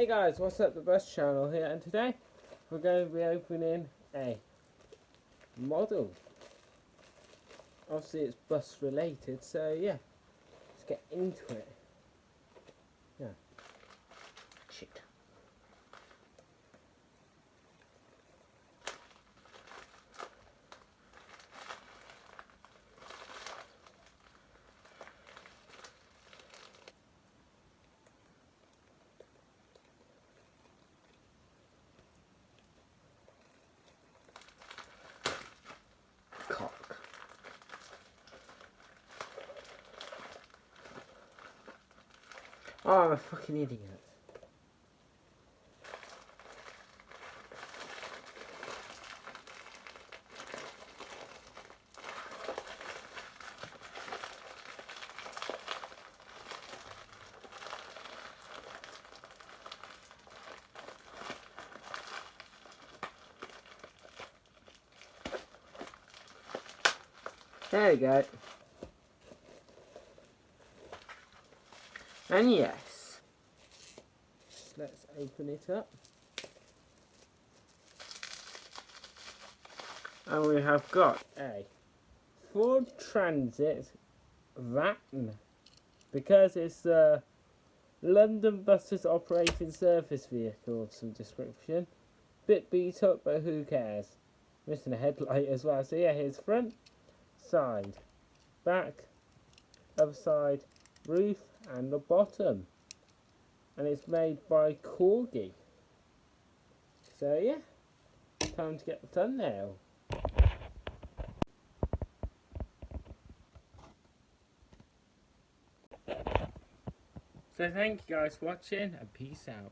Hey guys, what's up? The Bus Channel here, and today we're going to be opening a model. Obviously it's bus related, so yeah, let's get into it. Yeah. Shit. Cock. Oh, I'm a fucking idiot. There we go. And yes, let's open it up. And we have got a Ford Transit van, because it's the London Buses Operating Service Vehicle of some description. Bit beat up, but who cares? Missing a headlight as well. So yeah, here's front, side, back, other side, roof, and the bottom. And it's made by Corgi. So yeah, time to get the thumbnail. So thank you guys for watching, and peace out.